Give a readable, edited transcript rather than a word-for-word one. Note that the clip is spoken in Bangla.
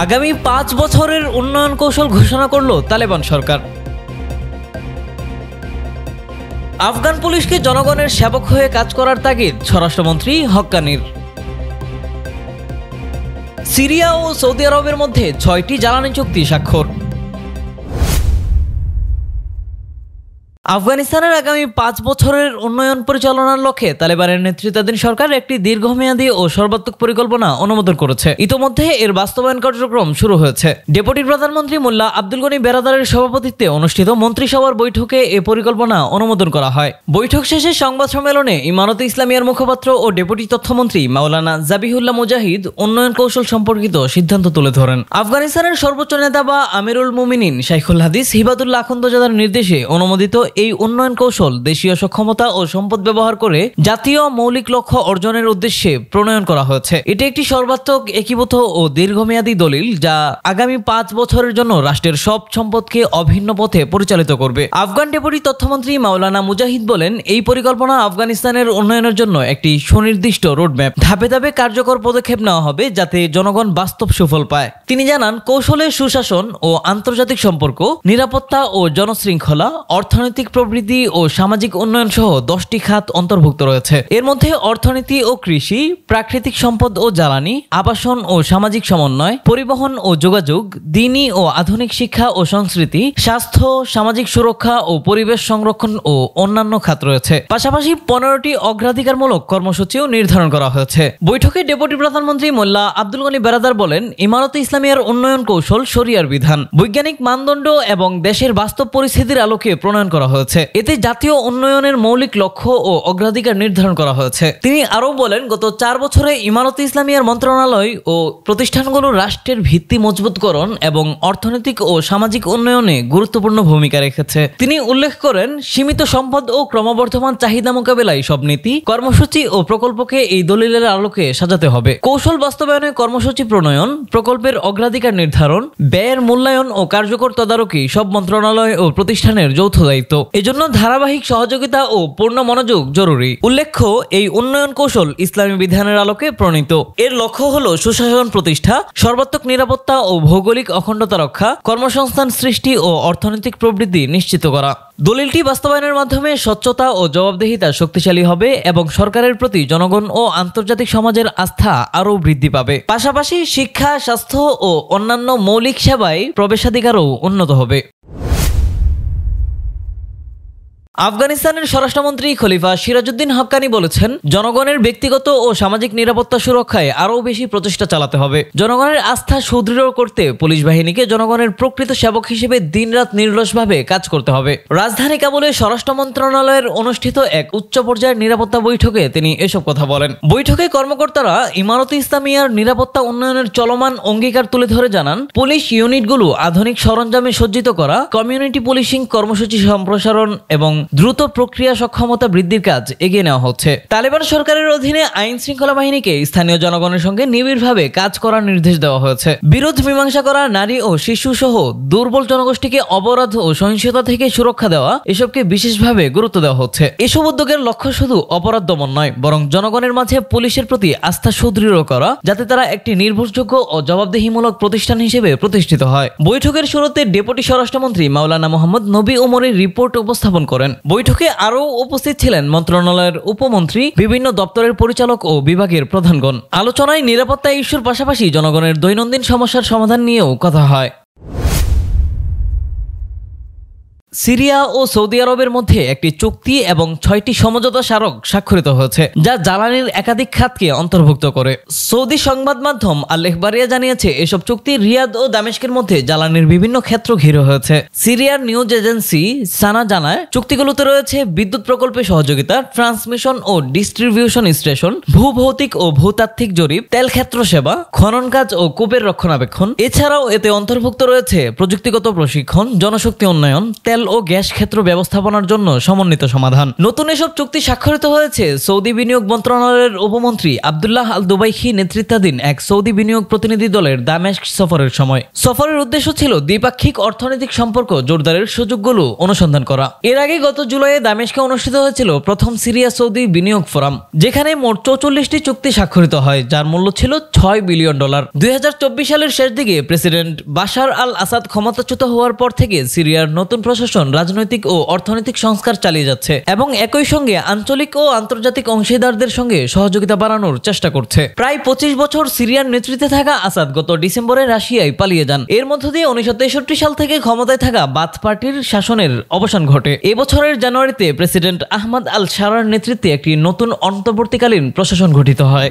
আগামী 5 বছরের উন্নয়ন কৌশল ঘোষণা করল তালেবান সরকার। আফগান পুলিশকে জনগণের সেবক হয়ে কাজ করার তাগিদ স্বরাষ্ট্রমন্ত্রী হক্কানির। সিরিয়া ও সৌদি আরবের মধ্যে 6টি জ্বালানি চুক্তি স্বাক্ষর। আফগানিস্তানের আগামী 5 বছরের উন্নয়ন পরিচালনার লক্ষ্যে তালেবানের নেতৃত্বাধীন সরকার একটি দীর্ঘমেয়াদী ও সর্বাত্মক পরিকল্পনা অনুমোদন করেছে। ইতোমধ্যে এর বাস্তবায়ন কার্যক্রম শুরু হয়েছে। ডেপুটি প্রধানমন্ত্রী মোল্লা আব্দুল গনি বেরাদারের সভাপতিত্বে অনুষ্ঠিত মন্ত্রিসভার বৈঠকে এ পরিকল্পনা অনুমোদন করা হয়। বৈঠক শেষে সংবাদ সম্মেলনে ইমারতে ইসলামিয়ার মুখপাত্র ও ডেপুটি তথ্যমন্ত্রী মাওলানা জাবিহুল্লাহ মুজাহিদ উন্নয়ন কৌশল সম্পর্কিত সিদ্ধান্ত তুলে ধরেন। আফগানিস্তানের সর্বোচ্চ নেতা বা আমিরুল মুমিনিন শাইখুল হাদিস হিবাতুল্লাহ আখুন্দজাদার নির্দেশে অনুমোদিত এই উন্নয়ন কৌশল দেশীয় সক্ষমতা ও সম্পদ ব্যবহার করে জাতীয় মৌলিক লক্ষ্য অর্জনের উদ্দেশ্যে প্রণয়ন করা হয়েছে। এটি একটি সর্বাত্মক, একীভূত ও দীর্ঘমেয়াদী দলিল যা আগামী 5 বছরের জন্য রাষ্ট্রের সব সম্পদকে অভিন্ন পথে পরিচালিত করবে। আফগান ডেপুটি তথ্যমন্ত্রী মাওলানা মুজাহিদ বলেন, এই পরিকল্পনা আফগানিস্তানের উন্নয়নের জন্য একটি সুনির্দিষ্ট রোডম্যাপ। ধাপে ধাপে কার্যকর পদক্ষেপ নেওয়া হবে যাতে জনগণ বাস্তব সুফল পায়। তিনি জানান, কৌশলে সুশাসন ও আন্তর্জাতিক সম্পর্ক, নিরাপত্তা ও জনশৃঙ্খলা, অর্থনৈতিক প্রবৃদ্ধি ও সামাজিক উন্নয়ন সহ 10টি খাত অন্তর্ভুক্ত রয়েছে। এর মধ্যে অর্থনীতি ও কৃষি, প্রাকৃতিক সম্পদ ও জ্বালানি, আবাসন ও সামাজিক সমন্বয়, পরিবহন ও যোগাযোগ, দ্বীনি ও আধুনিক শিক্ষা ও সংস্কৃতি, স্বাস্থ্য, সামাজিক সুরক্ষা ও পরিবেশ সংরক্ষণ ও অন্যান্য খাত রয়েছে। পাশাপাশি 15টি অগ্রাধিকারমূলক কর্মসূচিও নির্ধারণ করা হয়েছে। বৈঠকে ডেপুটি প্রধানমন্ত্রী মোল্লা আব্দুল গনি বেরাদার বলেন, ইমারতে ইসলামিয়ার উন্নয়ন কৌশল শরিয়ার বিধান, বৈজ্ঞানিক মানদণ্ড এবং দেশের বাস্তব পরিস্থিতির আলোকে প্রণয়ন করা হয়েছে। এতে জাতীয় উন্নয়নের মৌলিক লক্ষ্য ও অগ্রাধিকার নির্ধারণ করা হয়েছে। তিনি আরও বলেন, গত 4 বছরে ইমারতে ইসলামিয়ার মন্ত্রণালয় ও প্রতিষ্ঠানগুলো রাষ্ট্রের ভিত্তি মজবুতকরণ এবং অর্থনৈতিক ও সামাজিক উন্নয়নে গুরুত্বপূর্ণ ভূমিকা রেখেছে। তিনি উল্লেখ করেন, সীমিত সম্পদ ও ক্রমবর্ধমান চাহিদা মোকাবেলায় সব নীতি, কর্মসূচি ও প্রকল্পকে এই দলিলের আলোকে সাজাতে হবে। কৌশল বাস্তবায়নে কর্মসূচি প্রণয়ন, প্রকল্পের অগ্রাধিকার নির্ধারণ, ব্যয়ের মূল্যায়ন ও কার্যকর তদারকি সব মন্ত্রণালয় ও প্রতিষ্ঠানের যৌথ দায়িত্ব। এজন্য ধারাবাহিক সহযোগিতা ও পূর্ণ মনোযোগ জরুরি। উল্লেখ্য, এই উন্নয়ন কৌশল ইসলামী বিধানের আলোকে প্রণীত। এর লক্ষ্য হল সুশাসন প্রতিষ্ঠা, সর্বাত্মক নিরাপত্তা ও ভৌগোলিক অখণ্ডতা রক্ষা, কর্মসংস্থান সৃষ্টি ও অর্থনৈতিক প্রবৃদ্ধি নিশ্চিত করা। দলিলটি বাস্তবায়নের মাধ্যমে স্বচ্ছতা ও জবাবদিহিতা শক্তিশালী হবে এবং সরকারের প্রতি জনগণ ও আন্তর্জাতিক সমাজের আস্থা আরও বৃদ্ধি পাবে। পাশাপাশি শিক্ষা, স্বাস্থ্য ও অন্যান্য মৌলিক সেবায় প্রবেশাধিকারও উন্নত হবে। আফগানিস্তানের স্বরাষ্ট্রমন্ত্রী খলিফা সিরাজউদ্দিন হক্কানি বলেছেন, জনগণের ব্যক্তিগত ও সামাজিক নিরাপত্তা সুরক্ষায় আরও বেশি প্রচেষ্টা চালাতে হবে। জনগণের আস্থা সুদৃঢ় করতে পুলিশ বাহিনীকে জনগণের প্রকৃত সেবক হিসেবে দিনরাত নির্লসভাবে কাজ করতে হবে। রাজধানী কাবুলে স্বরাষ্ট্র মন্ত্রণালয়ের অনুষ্ঠিত এক উচ্চ পর্যায়ের নিরাপত্তা বৈঠকে তিনি এসব কথা বলেন। বৈঠকে কর্মকর্তারা ইমারতে ইসলামিয়ার নিরাপত্তা উন্নয়নের চলমান অঙ্গীকার তুলে ধরে জানান, পুলিশ ইউনিটগুলো আধুনিক সরঞ্জামে সজ্জিত করা, কমিউনিটি পুলিশিং কর্মসূচি সম্প্রসারণ এবং দ্রুত প্রক্রিয়া সক্ষমতা বৃদ্ধির কাজ এগিয়ে নেওয়া হচ্ছে। তালেবান সরকারের অধীনে আইন শৃঙ্খলা বাহিনীকে স্থানীয় জনগণের সঙ্গে নিবিড়ভাবে কাজ করার নির্দেশ দেওয়া হয়েছে। বিরোধ মীমাংসা করা, নারী ও শিশু সহ দুর্বল জনগোষ্ঠীকে অপরাধ ও সহিংসতা থেকে সুরক্ষা দেওয়া, এসবকে বিশেষভাবে গুরুত্ব দেওয়া হচ্ছে। এসব উদ্যোগের লক্ষ্য শুধু অপরাধ দমন নয়, বরং জনগণের মাঝে পুলিশের প্রতি আস্থা সুদৃঢ় করা, যাতে তারা একটি নির্ভরযোগ্য ও জবাবদিহিমূলক প্রতিষ্ঠান হিসেবে প্রতিষ্ঠিত হয়। বৈঠকের শুরুতে ডেপুটি স্বরাষ্ট্রমন্ত্রী মাওলানা মোহাম্মদ নবী ওমরের রিপোর্ট উপস্থাপন করেন। বৈঠকে আরও উপস্থিত ছিলেন মন্ত্রণালয়ের উপমন্ত্রী, বিভিন্ন দপ্তরের পরিচালক ও বিভাগের প্রধানগণ। আলোচনায় নিরাপত্তা ইস্যুর পাশাপাশি জনগণের দৈনন্দিন সমস্যার সমাধান নিয়েও কথা হয়। সিরিয়া ও সৌদি আরবের মধ্যে একটি চুক্তি এবং 6টি সমঝোতা স্মারক স্বাক্ষরিত হয়েছে, যা জ্বালানির একাধিক খাতকে অন্তর্ভুক্ত করে। সৌদি সংবাদ মাধ্যম আল ইখবারিয়া জানিয়েছে, এসব চুক্তি রিয়াদ ও দামেস্কের মধ্যে জ্বালানির বিভিন্ন ক্ষেত্র ঘিরে হয়েছে। সিরিয়ার নিউজ এজেন্সি সানা জানায়, চুক্তিগুলোতে রয়েছে বিদ্যুৎ প্রকল্পে সহযোগিতা, ট্রান্সমিশন ও ডিস্ট্রিবিউশন স্টেশন, ভূভৌতিক ও ভূতাত্ত্বিক জরিপ, তেল ক্ষেত্র সেবা, খনন কাজ ও কূপের রক্ষণাবেক্ষণ। এছাড়াও এতে অন্তর্ভুক্ত রয়েছে প্রযুক্তিগত প্রশিক্ষণ, জনশক্তি উন্নয়ন, তেল ও গ্যাস ক্ষেত্র ব্যবস্থাপনার জন্য সমন্বিত সমাধান। নতুন এসব চুক্তি স্বাক্ষরিত হয়েছে সৌদি বিনিয়োগ মন্ত্রণালয়ের উপমন্ত্রী আব্দুল্লাহ আল দুবাইখি নেতৃত্বাধীন এক সৌদি বিনিয়োগ প্রতিনিধি দলের দামেস্ক সফরের সময়। সফরের উদ্দেশ্য ছিল দ্বিপাক্ষিক অর্থনৈতিক সম্পর্ক জোরদারের সুযোগগুলো অনুসন্ধান করা। এর আগে গত জুলাইয়ে দামেস্কে অনুষ্ঠিত হয়েছিল প্রথম সিরিয়া সৌদি বিনিয়োগ ফোরাম, যেখানে মোট 44টি চুক্তি স্বাক্ষরিত হয়, যার মূল্য ছিল $6 বিলিয়ন। 2024 সালের শেষ দিকে প্রেসিডেন্ট বাশার আল আসাদ ক্ষমতাচ্যুত হওয়ার পর থেকে সিরিয়ার নতুন প্রশাসন রাজনৈতিক ও অর্থনৈতিক সংস্কার চালিয়ে যাচ্ছে এবং একই সঙ্গে আঞ্চলিক ও আন্তর্জাতিক অংশীদারদের সঙ্গে সহযোগিতা বাড়ানোর চেষ্টা করছে। প্রায় 25 বছর সিরিয়ার নেতৃত্বে থাকা আসাদ গত ডিসেম্বরে রাশিয়ায় পালিয়ে যান। এর মধ্য দিয়ে 1963 সাল থেকে ক্ষমতায় থাকা বাথ পার্টির শাসনের অবসান ঘটে। এবছরের জানুয়ারিতে প্রেসিডেন্ট আহমদ আল শারার নেতৃত্বে একটি নতুন অন্তর্বর্তীকালীন প্রশাসন গঠিত হয়।